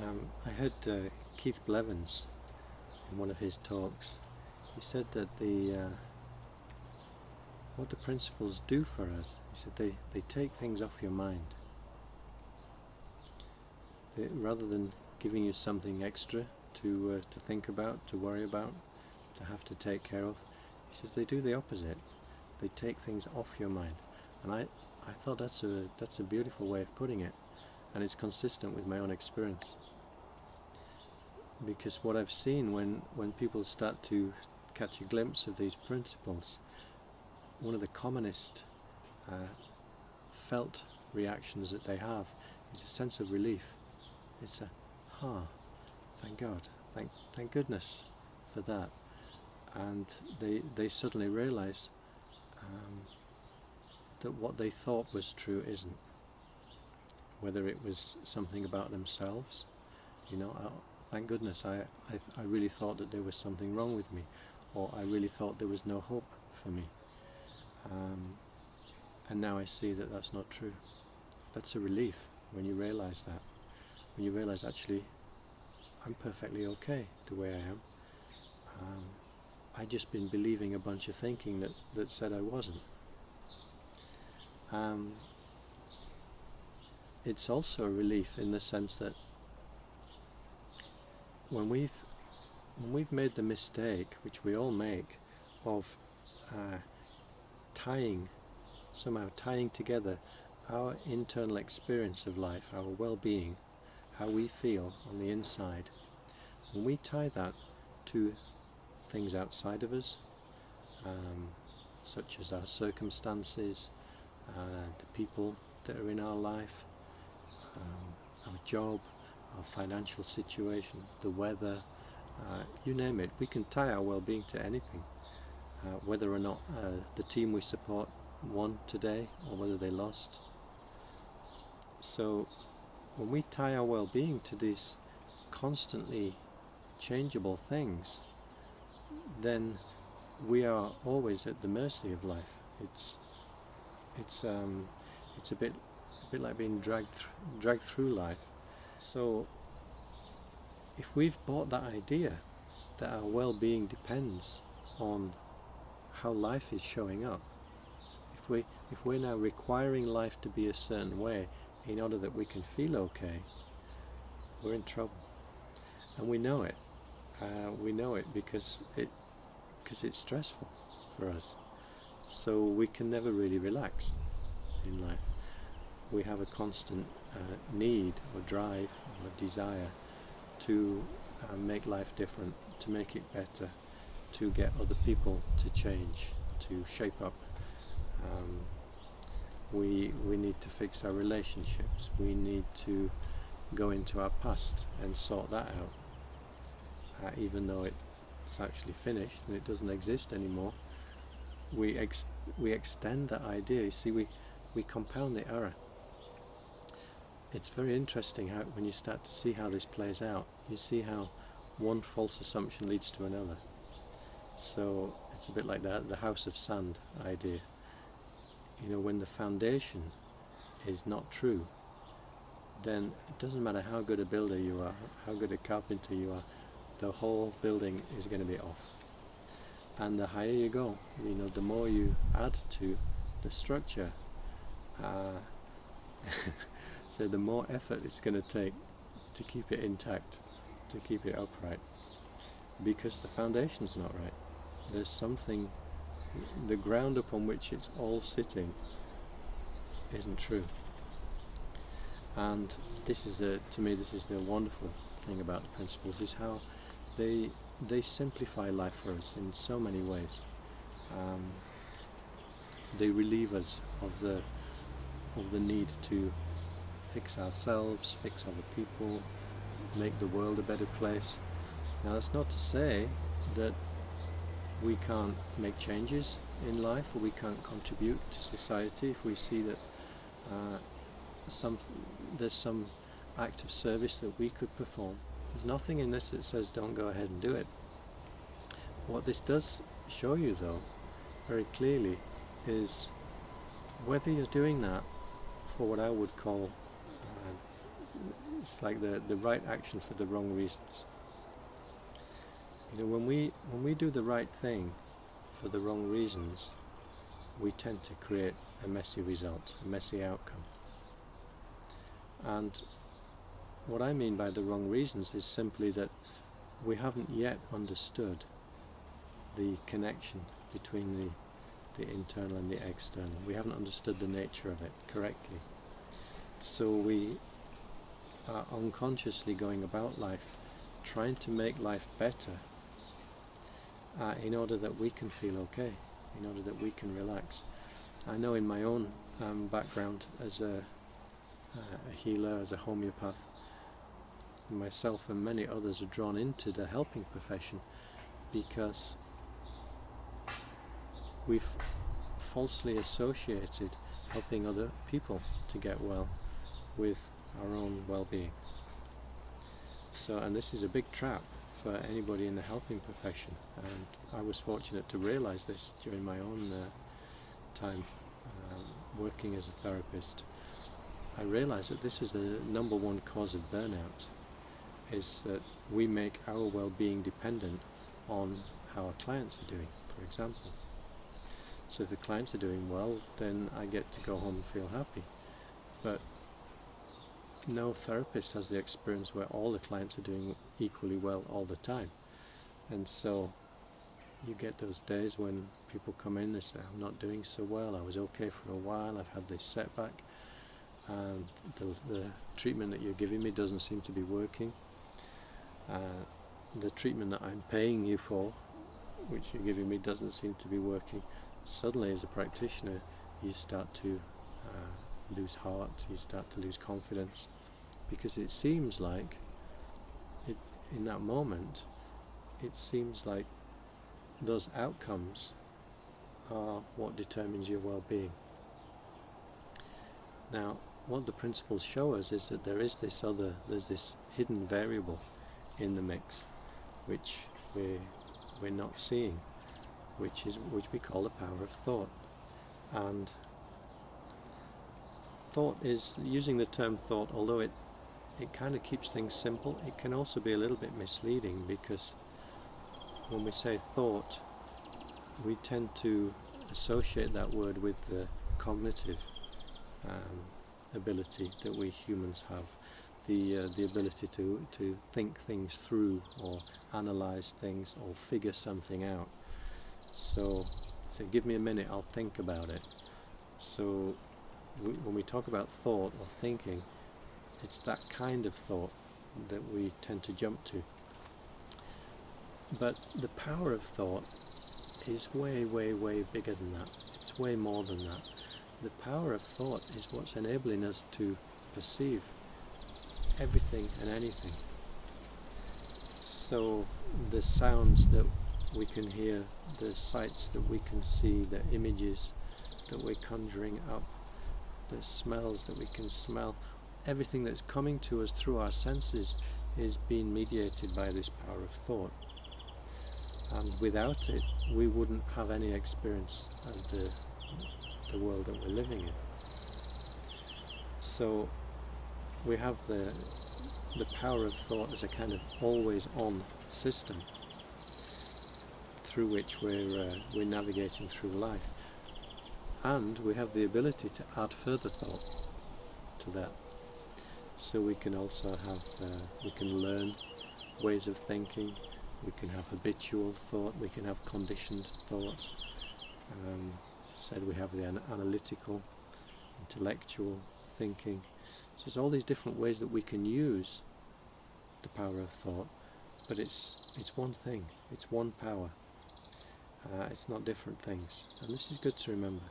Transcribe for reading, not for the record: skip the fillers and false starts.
I heard Keith Blevins in one of his talks. He said that what the principles do for us, he said they take things off your mind. Rather than giving you something extra to think about, to worry about, to have to take care of, he says they do the opposite. They take things off your mind. And I thought that's a beautiful way of putting it, and it's consistent with my own experience. Because what I've seen when people start to catch a glimpse of these principles, one of the commonest felt reactions that they have is a sense of relief. It's thank God, thank goodness for that. And they suddenly realise that what they thought was true isn't. Whether it was something about themselves, thank goodness, I really thought that there was something wrong with me, or I really thought there was no hope for me. And now I see that that's not true. That's a relief when you realise that. When you realise, actually, I'm perfectly okay the way I am. I'd just been believing a bunch of thinking that said I wasn't. It's also a relief in the sense that when we've made the mistake, which we all make, of somehow tying together our internal experience of life, our well-being, how we feel on the inside, when we tie that to things outside of us, such as our circumstances, the people that are in our life, our job, our financial situation, the weather, you name it. We can tie our well-being to anything, whether or not the team we support won today or whether they lost. So when we tie our well-being to these constantly changeable things, then we are always at the mercy of life. It's a bit like being dragged through life. So if we've bought that idea that our well-being depends on how life is showing up, if we're now requiring life to be a certain way in order that we can feel okay, we're in trouble. And we know it. We know it because it's stressful for us. So we can never really relax in life. We have a constant need or drive or desire to make life different, to make it better, to get other people to change, to shape up. We need to fix our relationships. We need to go into our past and sort that out. Even though it's actually finished and it doesn't exist anymore, we extend that idea. You see, we compound the error. It's very interesting how when you start to see how this plays out, you see how one false assumption leads to another. So it's a bit like the house of sand idea. When the foundation is not true, then it doesn't matter how good a builder you are, how good a carpenter you are, the whole building is going to be off. And the higher you go, the more you add to the structure, so the more effort it's going to take to keep it intact, to keep it upright, because the foundation's not right. There's something, the ground upon which it's all sitting isn't true. And to me this is the wonderful thing about the principles, is how they simplify life for us in so many ways. They relieve us of the need to fix ourselves, fix other people, make the world a better place. Now that's not to say that we can't make changes in life, or we can't contribute to society if we see that there's some act of service that we could perform. There's nothing in this that says don't go ahead and do it. What this does show you, though, very clearly, is whether you're doing that for what I would call it's like the right action for the wrong reasons. You know, when we do the right thing for the wrong reasons, we tend to create a messy result, a messy outcome. And what I mean by the wrong reasons is simply that we haven't yet understood the connection between the internal and the external. We haven't understood the nature of it correctly. So we are unconsciously going about life trying to make life better in order that we can feel okay, in order that we can relax. I know in my own background as a healer, as a homeopath, myself and many others are drawn into the helping profession because we've falsely associated helping other people to get well with our own well-being. So, and this is a big trap for anybody in the helping profession, and I was fortunate to realize this during my own time working as a therapist. I realized that this is the number one cause of burnout, is that we make our well-being dependent on how our clients are doing, for example. So if the clients are doing well, then I get to go home and feel happy. But no therapist has the experience where all the clients are doing equally well all the time. And so you get those days when people come in, they say, I'm not doing so well, I was okay for a while, I've had this setback, and the treatment that you're giving me doesn't seem to be working. The treatment that I'm paying you for, which you're giving me, doesn't seem to be working. Suddenly, as a practitioner, you start to lose heart, you start to lose confidence, because it seems like, in that moment, it seems like those outcomes are what determines your well-being. Now, what the principles show us is that there's this hidden variable in the mix, which we're not seeing, which we call the power of thought. And thought is, using the term thought, although it kind of keeps things simple, it can also be a little bit misleading, because when we say thought, we tend to associate that word with the cognitive ability that we humans have, the ability to think things through, or analyze things, or figure something out. So give me a minute, I'll think about it. So when we talk about thought or thinking, it's that kind of thought that we tend to jump to. But the power of thought is way, way, way bigger than that. It's way more than that. The power of thought is what's enabling us to perceive everything and anything. So the sounds that we can hear, the sights that we can see, the images that we're conjuring up, the smells that we can smell, everything that's coming to us through our senses is being mediated by this power of thought. And without it, we wouldn't have any experience of the world that we're living in. So we have the power of thought as a kind of always-on system through which we're navigating through life, and we have the ability to add further thought to that. So we can also have we can learn ways of thinking. We can have habitual thought. We can have conditioned thought. Said we have the analytical, intellectual thinking. So it's all these different ways that we can use the power of thought, but it's one thing. It's one power. It's not different things, and this is good to remember.